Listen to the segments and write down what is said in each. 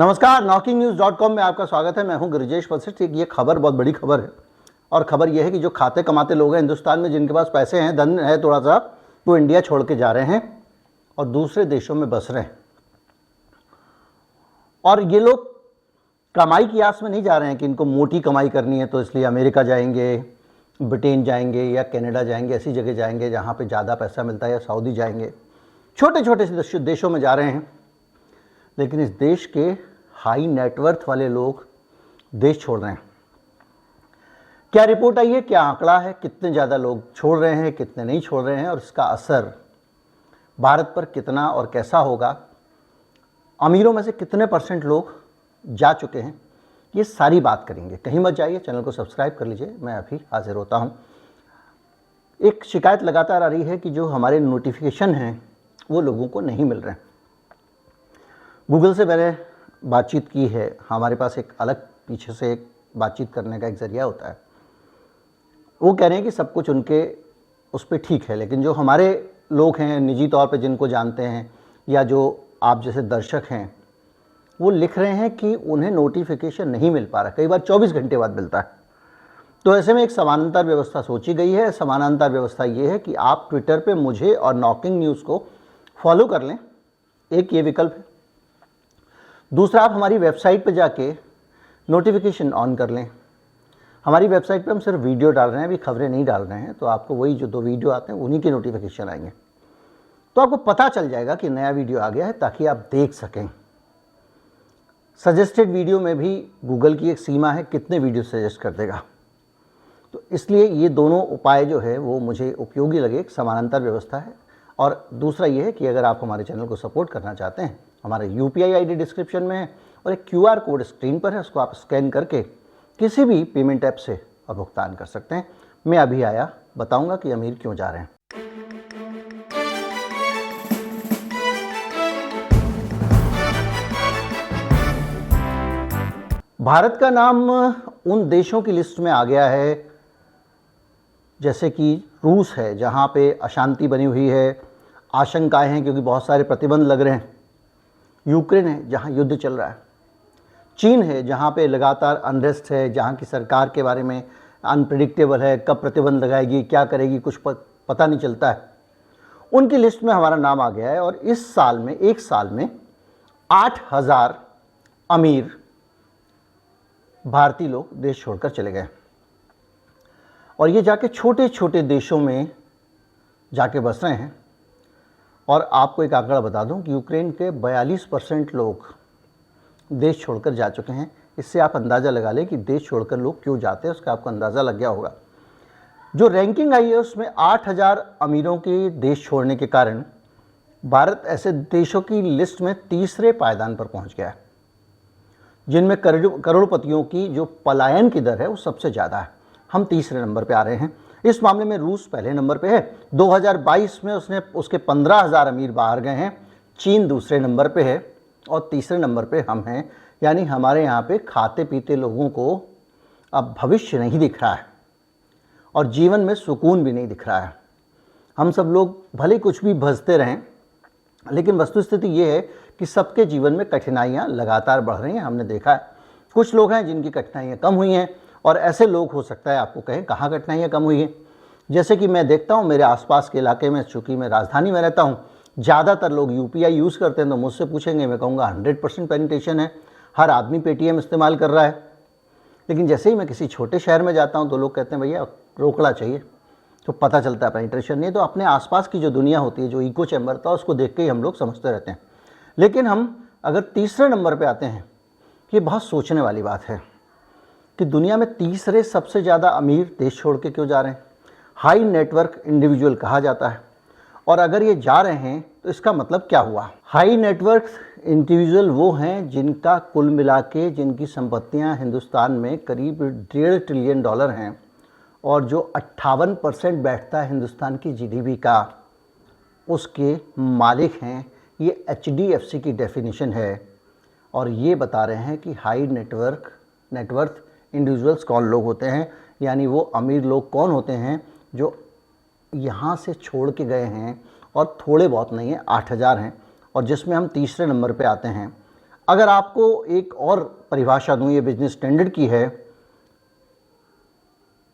नमस्कार, knocking-news.com में आपका स्वागत है। मैं हूं गिरिजेश वशिष्ठ। ये खबर बहुत बड़ी खबर है और खबर यह है कि जो खाते कमाते लोग हैं हिंदुस्तान में, जिनके पास पैसे हैं, धन है थोड़ा सा, वो इंडिया छोड़ के जा रहे हैं और दूसरे देशों में बस रहे हैं। और ये लोग कमाई की आस में नहीं जा रहे हैं कि इनको मोटी कमाई करनी है तो इसलिए अमेरिका जाएंगे, ब्रिटेन जाएंगे या कनाडा जाएंगे, ऐसी जगह जाएंगे जहाँ पे ज़्यादा पैसा मिलता है, या सऊदी जाएंगे। छोटे छोटे देशों में जा रहे हैं। लेकिन इस देश के हाई नेटवर्थ वाले लोग देश छोड़ रहे हैं। क्या रिपोर्ट आई है, क्या आंकड़ा है, कितने ज़्यादा लोग छोड़ रहे हैं, कितने नहीं छोड़ रहे हैं, और इसका असर भारत पर कितना और कैसा होगा, अमीरों में से कितने % लोग जा चुके हैं, ये सारी बात करेंगे। कहीं मत जाइए, चैनल को सब्सक्राइब कर लीजिए। मैं अभी हाजिर होता हूँ। एक शिकायत लगातार आ रही है कि जो हमारे नोटिफिकेशन हैं वो लोगों को नहीं मिल रहे हैं। गूगल से मैंने बातचीत की है। हमारे पास एक अलग पीछे से एक बातचीत करने का एक ज़रिया होता है। वो कह रहे हैं कि सब कुछ उनके उस पर ठीक है, लेकिन जो हमारे लोग हैं निजी तौर पे जिनको जानते हैं, या जो आप जैसे दर्शक हैं, वो लिख रहे हैं कि उन्हें नोटिफिकेशन नहीं मिल पा रहा। कई बार 24 घंटे बाद मिलता है। तो ऐसे में एक समानांतर व्यवस्था सोची गई है। समानांतर व्यवस्था ये है कि आप ट्विटर पे मुझे और नॉकिंग न्यूज़ को फॉलो कर लें, एक ये विकल्प है। दूसरा, आप हमारी वेबसाइट पे जाके नोटिफिकेशन ऑन कर लें। हमारी वेबसाइट पे हम सिर्फ वीडियो डाल रहे हैं, अभी खबरें नहीं डाल रहे हैं, तो आपको वही जो 2 वीडियो आते हैं उन्हीं के नोटिफिकेशन आएंगे। तो आपको पता चल जाएगा कि नया वीडियो आ गया है, ताकि आप देख सकें। सजेस्टेड वीडियो में भी गूगल की एक सीमा है, कितने वीडियो सजेस्ट कर देगा। तो इसलिए ये दोनों उपाय जो है वो मुझे उपयोगी लगे। एक समानांतर व्यवस्था है, और दूसरा ये है कि अगर आप हमारे चैनल को सपोर्ट करना चाहते हैं, हमारा UPI ID डिस्क्रिप्शन में है और एक QR कोड स्क्रीन पर है, उसको आप स्कैन करके किसी भी पेमेंट ऐप से आप भुगतान कर सकते हैं। मैं अभी आया बताऊंगा कि अमीर क्यों जा रहे हैं। भारत का नाम उन देशों की लिस्ट में आ गया है, जैसे कि रूस है जहां पे अशांति बनी हुई है, आशंकाएं हैं क्योंकि बहुत सारे प्रतिबंध लग रहे हैं। यूक्रेन है जहां युद्ध चल रहा है। चीन है जहां पे लगातार अनरेस्ट है, जहां की सरकार के बारे में अनप्रिडिक्टेबल है, कब प्रतिबंध लगाएगी, क्या करेगी, कुछ पता नहीं चलता है। उनकी लिस्ट में हमारा नाम आ गया है। और इस साल में, एक साल में 8000 अमीर भारतीय लोग देश छोड़कर चले गए, और ये जाके छोटे छोटे देशों में जाके बस रहे हैं। और आपको एक आंकड़ा बता दूं कि यूक्रेन के 42% लोग देश छोड़कर जा चुके हैं। इससे आप अंदाज़ा लगा लें कि देश छोड़कर लोग क्यों जाते हैं, उसका आपको अंदाज़ा लग गया होगा। जो रैंकिंग आई है उसमें 8000 अमीरों के देश छोड़ने के कारण भारत ऐसे देशों की लिस्ट में तीसरे पायदान पर पहुंच गया है, जिनमें करोड़पतियों की जो पलायन की दर है वो सबसे ज़्यादा है। हम तीसरे नंबर पे आ रहे हैं। इस मामले में रूस पहले नंबर पे है। 2022 में उसके 15000 अमीर बाहर गए हैं। चीन दूसरे नंबर पे है और तीसरे नंबर पे हम हैं। यानी हमारे यहाँ पे खाते पीते लोगों को अब भविष्य नहीं दिख रहा है और जीवन में सुकून भी नहीं दिख रहा है। हम सब लोग भले कुछ भी भजते रहें, लेकिन वस्तुस्थिति ये है कि सबके जीवन में कठिनाइयाँ लगातार बढ़ रही हैं। हमने देखा है कुछ लोग हैं जिनकी कठिनाइयाँ कम हुई हैं, और ऐसे लोग हो सकता है आपको कहें कहाँ कठिनाइयाँ कम हुई हैं। जैसे कि मैं देखता हूँ मेरे आसपास के इलाके में, चूँकि मैं राजधानी में रहता हूँ, ज़्यादातर लोग UPI यूज़ करते हैं। तो मुझसे पूछेंगे, मैं कहूँगा 100% पेनिटेशन है, हर आदमी पेटीएम इस्तेमाल कर रहा है। लेकिन जैसे ही मैं किसी छोटे शहर में जाता हूँ तो लोग कहते हैं भैया रोकड़ा चाहिए, तो पता चलता है पेनिट्रेशन नहीं। तो अपने आसपास की जो दुनिया होती है, जो इको चैम्बर था, उसको देख के ही हम लोग समझते रहते हैं। लेकिन हम अगर तीसरे नंबर पर आते हैं, ये बहुत सोचने वाली बात है कि दुनिया में तीसरे सबसे ज़्यादा अमीर देश छोड़ के क्यों जा रहे हैं। हाई नेटवर्क इंडिविजुअल कहा जाता है, और अगर ये जा रहे हैं तो इसका मतलब क्या हुआ। हाई नेटवर्क इंडिविजुअल वो हैं जिनका कुल मिला के, जिनकी संपत्तियां हिंदुस्तान में करीब $1.5 ट्रिलियन हैं, और जो 58% बैठता है हिंदुस्तान की GDP का, उसके मालिक हैं। ये HDFC की डेफिनेशन है, और ये बता रहे हैं कि हाई नेटवर्थ इंडिविजुअल्स कौन लोग होते हैं, यानी वो अमीर लोग कौन होते हैं जो यहाँ से छोड़ के गए हैं, और थोड़े बहुत नहीं हैं, 8000 हैं। और जिसमें हम तीसरे नंबर पे आते हैं। अगर आपको एक और परिभाषा दूं ये बिजनेस स्टैंडर्ड की है,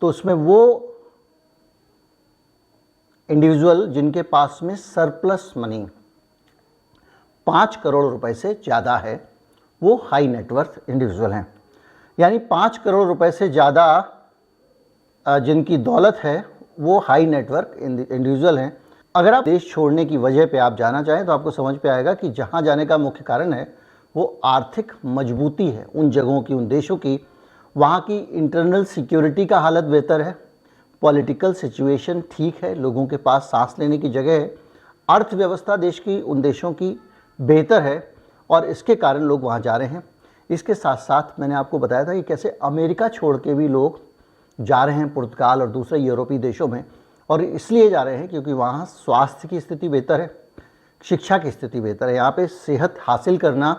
तो उसमें वो इंडिविजुअल जिनके पास में सरप्लस मनी 5 करोड़ रुपए से ज़्यादा है वो हाई नेटवर्थ इंडिविजुअल हैं। यानी 5 करोड़ रुपए से ज़्यादा जिनकी दौलत है वो हाई नेटवर्थ इंडिविजुअल हैं। अगर आप देश छोड़ने की वजह पे आप जाना चाहें तो आपको समझ पे आएगा कि जहाँ जाने का मुख्य कारण है वो आर्थिक मजबूती है उन जगहों की, उन देशों की। वहाँ की इंटरनल सिक्योरिटी का हालत बेहतर है, पॉलिटिकल सिचुएशन ठीक है, लोगों के पास सांस लेने की जगह है, अर्थव्यवस्था देश की उन देशों की बेहतर है और इसके कारण लोग वहाँ जा रहे हैं। इसके साथ साथ मैंने आपको बताया था कि कैसे अमेरिका छोड़ के भी लोग जा रहे हैं पुर्तगाल और दूसरे यूरोपीय देशों में, और इसलिए जा रहे हैं क्योंकि वहाँ स्वास्थ्य की स्थिति बेहतर है, शिक्षा की स्थिति बेहतर है। यहाँ पे सेहत हासिल करना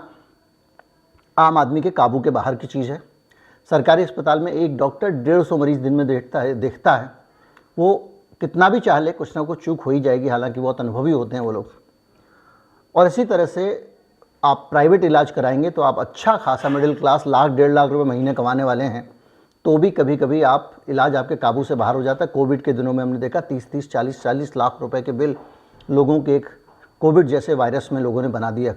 आम आदमी के काबू के बाहर की चीज़ है। सरकारी अस्पताल में एक डॉक्टर 150 मरीज़ दिन में देखता है। वो कितना भी चाह ले कुछ ना कुछ चूक हो ही जाएगी, हालांकि बहुत अनुभवी होते हैं वो लोग। और इसी तरह से आप प्राइवेट इलाज कराएंगे तो आप अच्छा खासा मिडिल क्लास लाख 1.5 लाख रुपए महीने कमाने वाले हैं तो भी कभी कभी आप इलाज आपके काबू से बाहर हो जाता है। कोविड के दिनों में हमने देखा 30-30, 40-40 लाख रुपए के बिल लोगों के एक कोविड जैसे वायरस में लोगों ने बना दिया।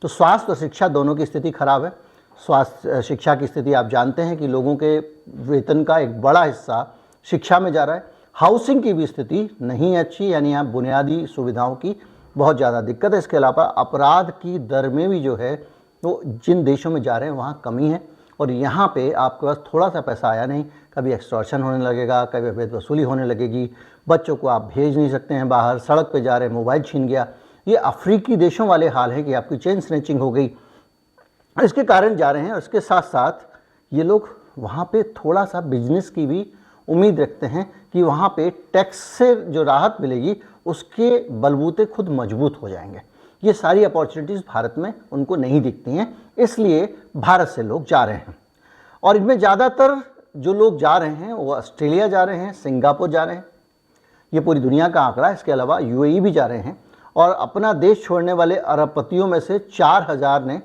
तो स्वास्थ्य और शिक्षा दोनों की स्थिति खराब है। स्वास्थ्य शिक्षा की स्थिति आप जानते हैं कि लोगों के वेतन का एक बड़ा हिस्सा शिक्षा में जा रहा है। हाउसिंग की भी स्थिति नहीं अच्छी, यानी यहाँ बुनियादी सुविधाओं की बहुत ज़्यादा दिक्कत है। इसके अलावा अपराध की दर में भी जो है वो जिन देशों में जा रहे हैं वहाँ कमी है, और यहाँ पे आपके पास थोड़ा सा पैसा आया नहीं, कभी एक्सटॉर्शन होने लगेगा, कभी अवैध वसूली होने लगेगी, बच्चों को आप भेज नहीं सकते हैं बाहर, सड़क पे जा रहे हैं मोबाइल छीन गया। ये अफ्रीकी देशों वाले हाल है कि आपकी चेन स्नैचिंग हो गई, इसके कारण जा रहे हैं। और इसके साथ साथ ये लोग वहाँ पे थोड़ा सा बिजनेस की भी उम्मीद रखते हैं कि वहाँ पे टैक्स से जो राहत मिलेगी उसके बलबूते खुद मजबूत हो जाएंगे। ये सारी अपॉर्चुनिटीज़ भारत में उनको नहीं दिखती हैं, इसलिए भारत से लोग जा रहे हैं। और इनमें ज़्यादातर जो लोग जा रहे हैं वो ऑस्ट्रेलिया जा रहे हैं, सिंगापुर जा रहे हैं, ये पूरी दुनिया का आंकड़ा है। इसके अलावा यूएई भी जा रहे हैं। और अपना देश छोड़ने वाले अरबपतियों में से 4000 ने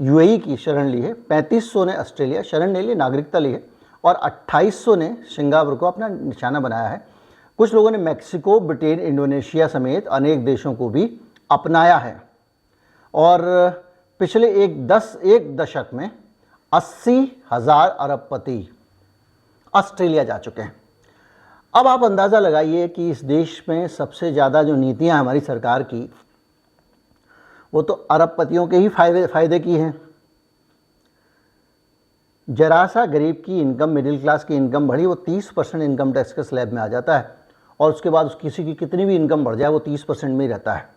यूएई की शरण ली है, 3500 ने ऑस्ट्रेलिया शरण ले ली, नागरिकता ली है, और 2800 ने सिंगापुर को अपना निशाना बनाया है। कुछ लोगों ने मैक्सिको, ब्रिटेन, इंडोनेशिया समेत अनेक देशों को भी अपनाया है। और पिछले एक दशक में 80,000 अरबपति ऑस्ट्रेलिया जा चुके हैं। अब आप अंदाज़ा लगाइए कि इस देश में सबसे ज़्यादा जो नीतियां हमारी सरकार की वो तो अरबपतियों के ही फायदे की हैं। जरा सा गरीब की इनकम, मिडिल क्लास की इनकम बढ़ी, वो 30% इनकम टैक्स के स्लैब में आ जाता है, और उसके बाद किसी की कितनी भी इनकम बढ़ जाए वो 30% में ही रहता है।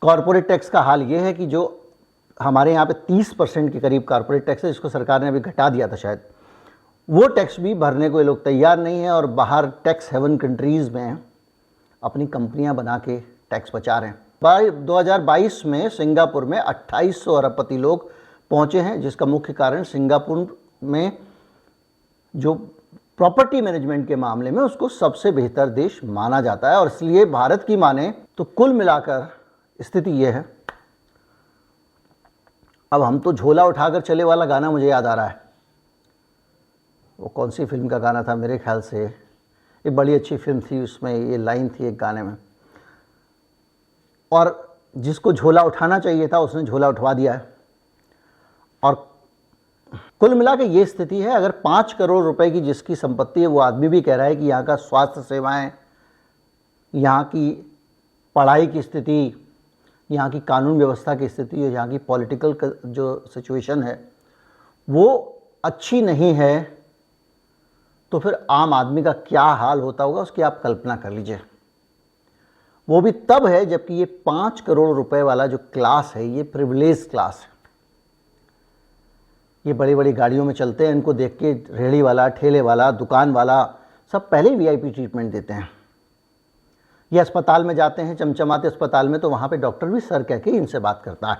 कॉरपोरेट टैक्स का हाल ये है कि जो हमारे यहाँ पे 30% के करीब कॉरपोरेट टैक्स है, जिसको सरकार ने अभी घटा दिया था शायद, वो टैक्स भी भरने को ये लोग तैयार नहीं है, और बाहर टैक्स हेवन कंट्रीज़ में अपनी कंपनियां बना के टैक्स बचा रहे हैं। 2022 में सिंगापुर में 2800 अरबपति लोग पहुंचे हैं, जिसका मुख्य कारण सिंगापुर में जो प्रॉपर्टी मैनेजमेंट के मामले में उसको सबसे बेहतर देश माना जाता है। और इसलिए भारत की माने तो कुल मिलाकर स्थिति ये है। अब हम तो झोला उठाकर चले वाला गाना मुझे याद आ रहा है, वो कौन सी फिल्म का गाना था, मेरे ख्याल से एक बड़ी अच्छी फिल्म थी, उसमें ये लाइन थी एक गाने में, और जिसको झोला उठाना चाहिए था उसने झोला उठवा दिया है। और कुल मिला के ये स्थिति है। अगर 5 करोड़ रुपए की जिसकी संपत्ति है वो आदमी भी कह रहा है कि यहाँ का स्वास्थ्य सेवाएं, यहाँ की पढ़ाई की स्थिति, यहाँ की कानून व्यवस्था की स्थिति, यहाँ की पॉलिटिकल जो सिचुएशन है वो अच्छी नहीं है, तो फिर आम आदमी का क्या हाल होता होगा उसकी आप कल्पना कर लीजिए। वो भी तब है जबकि ये 5 करोड़ रुपए वाला जो क्लास है ये प्रिविलेज क्लास है। ये बड़ी बड़ी गाड़ियों में चलते हैं, इनको देख के रेहड़ी वाला, ठेले वाला, दुकान वाला सब पहले ही वीआईपी ट्रीटमेंट देते हैं। ये अस्पताल में जाते हैं, चमचमाते अस्पताल में, तो वहाँ पे डॉक्टर भी सर कह के इनसे बात करता है।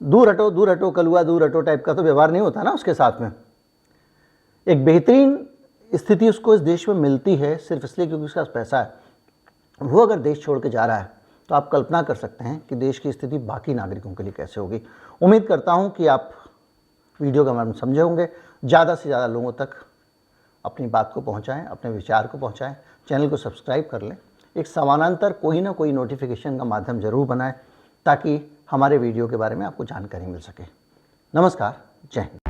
दूर हटो कलुआ, दूर हटो टाइप का तो व्यवहार नहीं होता ना उसके साथ में। एक बेहतरीन स्थिति उसको इस देश में मिलती है सिर्फ इसलिए क्योंकि उसके पास पैसा है। वो अगर देश छोड़ के जा रहा है तो आप कल्पना कर सकते हैं कि देश की स्थिति बाकी नागरिकों के लिए कैसे होगी। उम्मीद करता हूं कि आप वीडियो का मर्म समझे होंगे। ज़्यादा से ज़्यादा लोगों तक अपनी बात को पहुंचाएं, अपने विचार को पहुंचाएं, चैनल को सब्सक्राइब कर लें। एक समानांतर कोई ना कोई नोटिफिकेशन का माध्यम जरूर बनाएं ताकि हमारे वीडियो के बारे में आपको जानकारी मिल सके। नमस्कार, जय हिंद।